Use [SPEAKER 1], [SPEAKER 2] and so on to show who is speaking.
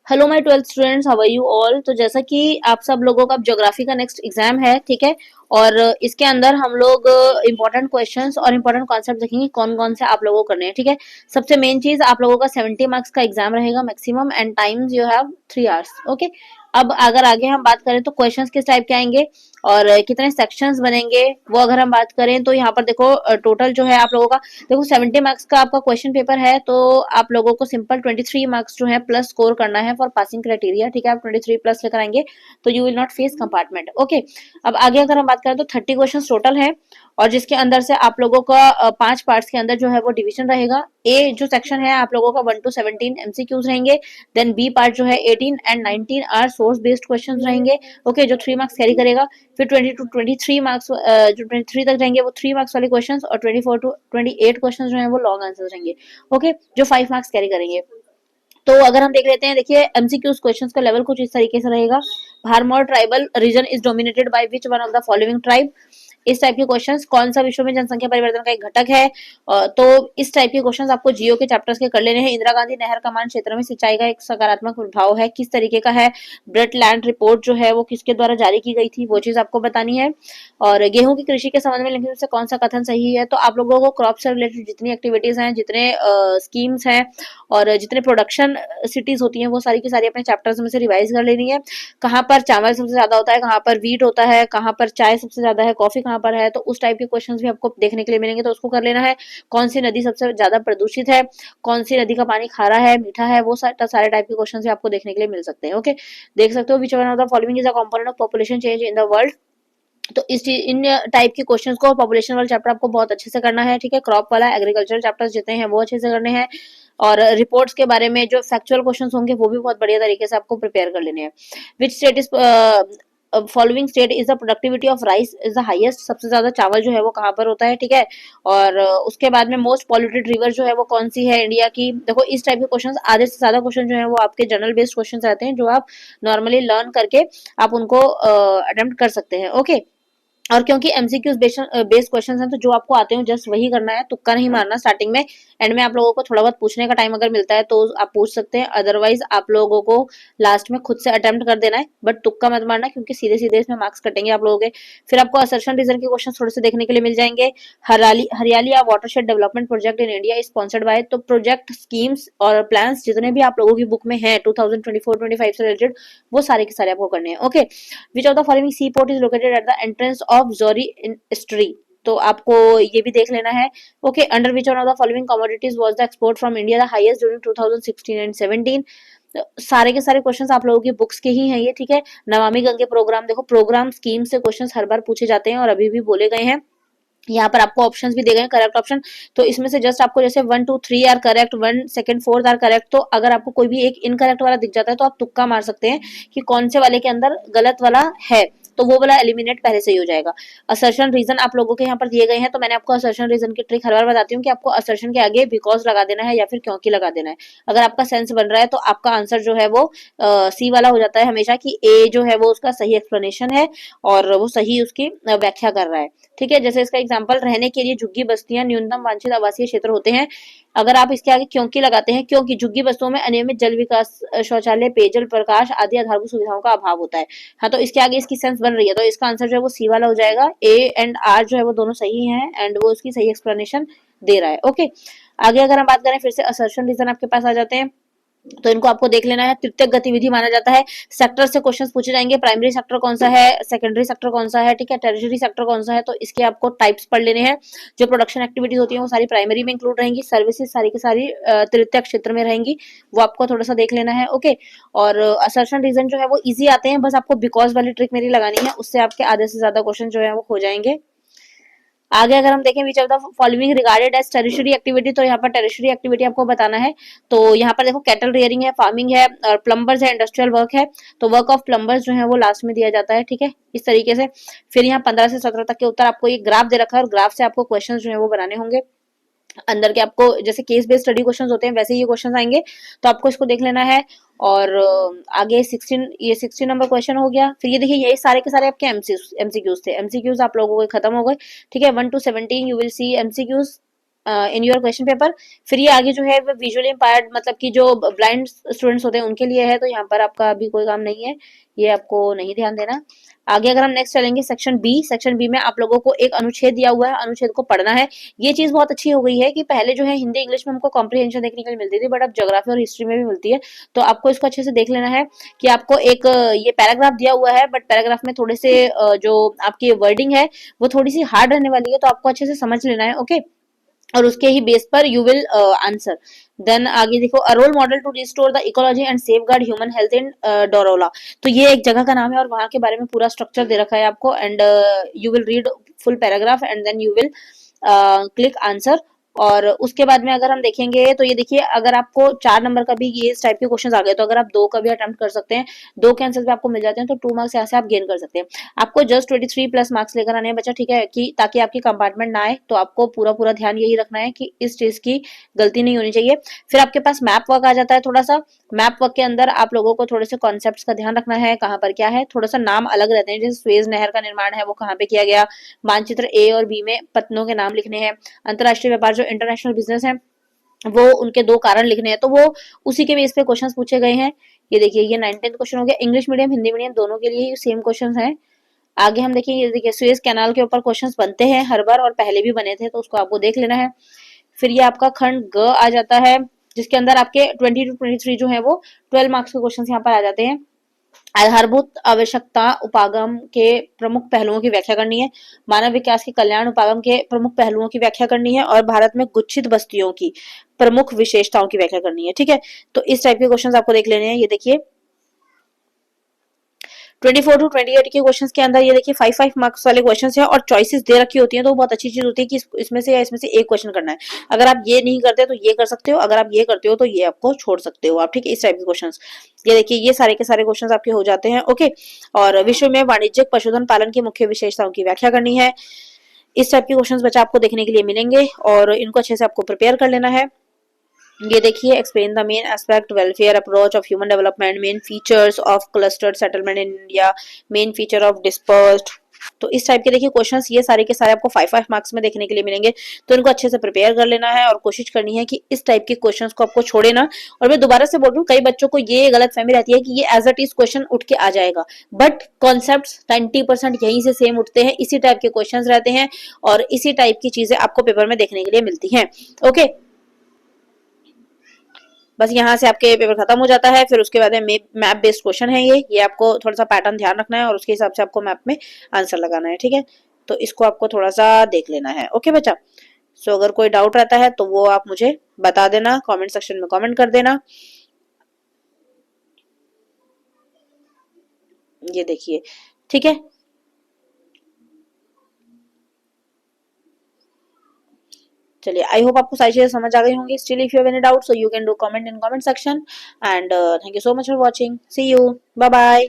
[SPEAKER 1] Hello my twelfth students, how are you all. तो जैसा कि आप सब लोगों का ज्योग्राफी का नेक्स्ट एग्जाम है, ठीक है। और इसके अंदर हम लोग इंपॉर्टेंट क्वेश्चंस और इंपॉर्टेंट कॉन्सेप्ट देखेंगे कौन कौन से आप लोगों को करने हैं, ठीक है। सबसे मेन चीज, आप लोगों का 70 मार्क्स का एग्जाम रहेगा maximum, and times you have 3 hours, okay. अब अगर आगे हम बात करें तो क्वेश्चंस किस टाइप के आएंगे और कितने सेक्शंस बनेंगे, वो अगर हम बात करें तो यहाँ पर देखो टोटल जो है आप लोगों का, देखो 70 मार्क्स का आपका क्वेश्चन पेपर है, तो आप लोगों को सिंपल 23 मार्क्स जो है प्लस स्कोर करना है फॉर पासिंग क्राइटेरिया, ठीक है। आप 23 प्लस लेकर आएंगे तो you will not face compartment, okay. अब आगे अगर हम बात करें तो 30 क्वेश्चन टोटल है, और जिसके अंदर से आप लोगों का 5 पार्ट्स के अंदर जो है वो डिवीजन रहेगा। ए जो सेक्शन है आप लोगों का 1 to 17 एमसीक्यूज रहेंगे, देन बी पार्ट जो है 18 and 19 are source based questions रहेंगे, ओके, जो 3 मार्क्स कैरी करेगा। फिर 20 to 23 मार्क्स, जो 23 तक रहेंगे वो 3 मार्क्स वाले क्वेश्चंस, और 24 to 28 क्वेश्चंस जो है वो लॉन्ग आंसर्स रहेंगे, ओके, जो 5 मार्क्स कैरी करेंगे। तो अगर हम देख लेते हैं, देखिए एमसीक्यूज क्वेश्चंस का लेवल कुछ इस तरीके से रहेगा। Bharmour tribal region is dominated by which one of the following tribe. इस टाइप के क्वेश्चंस, कौन सा विश्व में जनसंख्या परिवर्तन का एक घटक है। तो इस टाइप के क्वेश्चंस आपको जियो के चैप्टर्स के कर लेने हैं। इंदिरा गांधी नहर कमान क्षेत्र में सिंचाई का एक सकारात्मक प्रभाव है, किस तरीके का है। ब्रेट लैंड रिपोर्ट जो है वो किसके द्वारा जारी की गई थी, वो चीज आपको बतानी है। और गेहूं की कृषि के संबंध में लिखने से कौन सा कथन सही है। तो आप लोगों को क्रॉप से रिलेटेड जितनी एक्टिविटीज हैं, जितने स्कीम्स हैं और जितने प्रोडक्शन सिटीज होती हैं, वो सारी की सारी अपने चैप्टर्स में से रिवाइज कर लेनी है। कहाँ पर चावल सबसे ज्यादा होता है, कहाँ पर वीट होता है, कहाँ पर चाय सबसे ज्यादा है, कॉफी कहाँ पर है, तो उस टाइप के क्वेश्चंस भी आपको देखने के लिए मिलेंगे, तो उसको कर लेना है। कौन सी नदी सबसे ज्यादा प्रदूषित है, कौन सी नदी का पानी खारा है, मीठा है, वो सारे टाइप के क्वेश्चन भी आपको देखने के लिए मिल सकते हैं, ओके। देख सकते हो, विच one of the following is a component of population change in the world. तो इन टाइप के क्वेश्चंस को, पॉपुलेशन वाला चैप्टर आपको बहुत अच्छे से करना है, ठीक है। क्रॉप वाला, एग्रीकल्चर चैप्टर्स जितने हैं वो अच्छे से करने हैं, और रिपोर्ट्स के बारे में जो फैक्चुअल क्वेश्चंस होंगे वो भी बहुत बढ़िया तरीके से आपको प्रिपेयर कर लेने हैं। Which state is following state is the productivity of rice is the highest, सबसे ज्यादा चावल जो है वो कहाँ पर होता है, ठीक है। और उसके बाद में मोस्ट पॉल्यूटेड रिवर जो है वो कौन सी है इंडिया की। देखो इस टाइप के क्वेश्चंस, आधे से ज्यादा क्वेश्चन जो है वो आपके जनरल बेस्ड क्वेश्चंस रहते हैं, जो आप नॉर्मली लर्न करके आप उनको अटेम्प्ट कर सकते हैं, ओके। और क्योंकि एमसीक्यूज बेस्ड क्वेश्चंस हैं, तो जो आपको आते हो जस्ट वही करना है, तुक्का नहीं मारना स्टार्टिंग में। एंड में आप लोगों को थोड़ा बहुत पूछने का टाइम अगर मिलता है तो आप पूछ सकते हैं, अदरवाइज आप लोगों को लास्ट में खुद से अटेम्प्ट कर देना है, बट तुक्का मत मारना, क्योंकि सीधे सीधे इसमें मार्क्स कटेंगे आप लोगों के। फिर आपको असर्शन रीजन के क्वेश्चन थोड़े से देखने के लिए मिल जाएंगे। हरियाली या watershed development project in India is sponsored by, तो प्रोजेक्ट स्कीम्स और प्लान्स जितने भी आप लोगों की बुक में है 2024-25 से रिलेटेड, वो सारे के सारे आपको करने हैं, okay. Which of the following sea port is located at the entrance of Zuari industry, तो आपको ये भी देख लेना है, okay. Under which one of the following commodities was the export from India the highest during 2016 and 17। सारे के सारे क्वेश्चंस आप लोगों की बुक्स के ही हैं ये, ठीक है। नमामि गंगे प्रोग्राम, देखो प्रोग्राम स्कीम से क्वेश्चंस हर बार पूछे जाते हैं और अभी भी बोले गए हैं। यहाँ पर आपको ऑप्शंस भी दे गए हैं, करेक्ट ऑप्शन। तो इसमें से जस्ट आपको जैसे 1 2 3 आर करेक्ट, 1 2 4 आर करेक्ट, तो अगर आपको कोई भी एक इनकरेक्ट वाला दिख जाता है तो आप तुक्का मार सकते हैं कि कौन से वाले के अंदर गलत वाला है, तो वो वाला एलिमिनेट पहले से ही हो जाएगा। असर्शन रीजन आप लोगों के यहाँ पर दिए गए हैं, तो मैंने आपको असर्शन रीजन की ट्रिक हर बार बताती हूँ कि आपको असर्शन के आगे बिकॉज लगा देना है या फिर क्योंकि लगा देना है। अगर आपका सेंस बन रहा है तो आपका आंसर जो है वो सी वाला हो जाता है हमेशा, कि ए जो है वो उसका सही एक्सप्लेनेशन है और वो सही उसकी व्याख्या कर रहा है, ठीक है। जैसे इसका एग्जांपल, रहने के लिए झुग्गी बस्तियां न्यूनतम वांछित आवासीय क्षेत्र होते हैं। अगर आप इसके आगे क्योंकि लगाते हैं, क्योंकि झुग्गी बस्तियों में अनियमित जल विकास, शौचालय, पेयजल, प्रकाश आदि आधारभूत सुविधाओं का अभाव होता है। हाँ, तो इसके आगे इसकी सेंस बन रही है, तो इसका आंसर जो है वो सी वाला हो जाएगा। ए एंड आर जो है वो दोनों सही हैं, एंड वो उसकी सही एक्सप्लेनेशन दे रहा है, ओके। आगे अगर हम बात करें, फिर से असर्शन रीजन आपके पास आ जाते हैं, तो इनको आपको देख लेना है। तृतीयक गतिविधि माना जाता है, सेक्टर से क्वेश्चंस पूछे जाएंगे। प्राइमरी सेक्टर कौन सा है, सेकेंडरी सेक्टर कौन सा है, ठीक है, टेरिटरी सेक्टर कौन सा है, तो इसके आपको टाइप्स पढ़ लेने हैं। जो प्रोडक्शन एक्टिविटीज होती है वो सारी प्राइमरी में इंक्लूड रहेंगी, सर्विसेज सारी की सारी तृतीयक क्षेत्र में रहेंगी, वो आपको थोड़ा सा देख लेना है, ओके। और असर्शन रीजन जो है वो इजी आते हैं, बस आपको बिकॉज वाली ट्रिक मेरी लगानी है, उससे आपके आधे से ज्यादा क्वेश्चन जो है वो हो जाएंगे। आगे अगर हम देखें, which of the following regarded as tertiary activity, तो यहाँ पर टेरिटरी एक्टिविटी आपको बताना है। तो यहाँ पर देखो कैटल रेयरिंग है, फार्मिंग है, और प्लम्बर्स है, इंडस्ट्रियल वर्क है। तो वर्क ऑफ प्लम्बर्स जो है वो लास्ट में दिया जाता है, ठीक है, इस तरीके से। फिर यहाँ 15 से 17 तक के उत्तर आपको ये ग्राफ दे रखा है, और ग्राफ से आपको क्वेश्चन जो है वो बनाने होंगे। अंदर के आपको जैसे केस बेस्ड स्टडी क्वेश्चंस होते हैं वैसे ये क्वेश्चंस आएंगे, तो आपको इसको देख लेना है। और आगे 16 नंबर क्वेश्चन हो गया। फिर ये देखिए, ये सारे के सारे आपके एमसीक्यूज थे, एमसीक्यूज आप लोगों के खत्म हो गए, ठीक है। 1 to 17 you will see MCQs, in your question paper. फिर ये आगे जो है वो विजुअली इम्पायर्ड मतलब कि जो ब्लाइंड स्टूडेंट्स होते हैं उनके लिए है, तो यहाँ पर आपका अभी कोई काम नहीं है, ये आपको नहीं ध्यान देना। आगे अगर हम नेक्स्ट चलेंगे सेक्शन बी, सेक्शन बी में आप लोगों को एक अनुच्छेद दिया हुआ है, अनुच्छेद को पढ़ना है। ये चीज बहुत अच्छी हो गई है कि पहले जो है हिंदी इंग्लिश में हमको कॉम्प्रिहेंशन देखने के लिए मिलती थी, बट अब ज्योग्राफी और हिस्ट्री में भी मिलती है। तो आपको इसको अच्छे से देख लेना है कि आपको एक ये पैराग्राफ दिया हुआ है, बट पैराग्राफ में थोड़े से जो आपकी वर्डिंग है वो थोड़ी सी हार्ड रहने वाली है, तो आपको अच्छे से समझ लेना है। ओके, और उसके ही बेस पर यू विल आंसर। देन आगे देखो, a role model to restore the ecology and safeguard human health in Dorola. तो ये एक जगह का नाम है और वहां के बारे में पूरा स्ट्रक्चर दे रखा है आपको, and you will read full paragraph and then you will click answer. और उसके बाद में अगर हम देखेंगे तो ये देखिए, अगर आपको 4 नंबर का भी ये इस टाइप के क्वेश्चन आ गए तो अगर आप 2 का भी अटेम्प्ट कर सकते हैं, 2 के आंसर भी आपको मिल जाते हैं, तो 2 मार्क्स यहाँ से आप गेन कर सकते हैं। आपको जस्ट 23 प्लस मार्क्स लेकर आने हैं बच्चा, ठीक है, कि ताकि आपकी कंपार्टमेंट ना आए, तो आपको पूरा पूरा ध्यान यही रखना है कि इस चीज की गलती नहीं होनी चाहिए। फिर आपके पास मैप वर्क आ जाता है थोड़ा सा। मैप वर्क के अंदर आप लोगों को थोड़े से कॉन्सेप्ट्स का ध्यान रखना है, कहाँ पर क्या है, थोड़ा सा नाम अलग रहते हैं, जैसे सुएज नहर का निर्माण है वो कहाँ पे किया गया, मानचित्र ए और बी में पत्तनों के नाम लिखने हैं, अंतरराष्ट्रीय व्यापार जो इंटरनेशनल बिजनेस है वो उनके 2 कारण लिखने हैं, तो वो उसी के बेस पे क्वेश्चंस पूछे गए हैं। ये देखिए, ये 9th क्वेश्चन हो गया, इंग्लिश मीडियम हिंदी मीडियम दोनों के लिए सेम क्वेश्चंस हैं। आगे हम देखेंगे, ये देखिए सुएज कैनाल के ऊपर क्वेश्चंस बनते हैं हर बार और पहले भी बने थे, तो उसको आपको देख लेना है। फिर ये आपका खंड ग आ जाता है, जिसके अंदर आपके 20 to 23 जो है वो 12 मार्क्स के क्वेश्चन यहाँ पर आ जाते हैं। आधारभूत आवश्यकता उपागम के प्रमुख पहलुओं की व्याख्या करनी है, मानव विकास के कल्याण उपागम के प्रमुख पहलुओं की व्याख्या करनी है, और भारत में गुच्छित बस्तियों की प्रमुख विशेषताओं की व्याख्या करनी है। ठीक है, तो इस टाइप के क्वेश्चंस आपको देख लेने हैं। ये देखिए 24 to 28 के क्वेश्चंस के अंदर ये देखिए 5 मार्क्स वाले क्वेश्चंस है और चॉइसेस दे रखी होती हैं, तो बहुत अच्छी चीज होती है कि इसमें से या इसमें से एक क्वेश्चन करना है। अगर आप ये नहीं करते तो ये कर सकते हो, अगर आप ये करते हो तो ये आपको छोड़ सकते हो आप, ठीक है, इस टाइप के क्वेश्चंस। ये देखिए, ये सारे के सारे क्वेश्चंस आपके हो जाते हैं। ओके, और विश्व में वाणिज्यिक पशुधन पालन की मुख्य विशेषताओं की व्याख्या करनी है। इस टाइप के क्वेश्चंस बच्चा आपको देखने के लिए मिलेंगे और इनको अच्छे से आपको प्रिपेयर कर लेना है। ये देखिए, explain the main aspect welfare approach of human development, main features of clustered settlement in India, main feature of dispersed. तो इस टाइप के देखिए क्वेश्चंस ये सारे के सारे आपको 5 मार्क्स में देखने के लिए मिलेंगे, तो इनको अच्छे से प्रिपेयर कर लेना है और कोशिश करनी है कि इस टाइप के क्वेश्चंस को आपको छोड़े ना। और मैं दोबारा से बोल रही हूँ, कई बच्चों को ये गलत फहमी रहती है कि ये एज इट इज क्वेश्चन उठ के आ जाएगा, बट कॉन्सेप्ट्स 90% यहीं से सेम उठते हैं, इसी टाइप के क्वेश्चंस रहते हैं और इसी टाइप की चीजें आपको पेपर में देखने के लिए मिलती हैं। ओके, बस यहाँ से आपके पेपर खत्म हो जाता है। फिर उसके बाद में मैप बेस्ड क्वेश्चन है, ये आपको थोड़ा सा पैटर्न ध्यान रखना है और उसके हिसाब से आपको मैप में आंसर लगाना है। ठीक है, तो इसको आपको थोड़ा सा देख लेना है। ओके बच्चा, सो अगर कोई डाउट रहता है तो वो आप मुझे बता देना, कमेंट सेक्शन में कमेंट कर देना। ये देखिए, ठीक है, चलिए, आई होप आपको सारी चीजें समझ आ गई होंगी। Still if you have any doubt so you can do comment in comment section, and thank you so much for watching, see you, bye bye.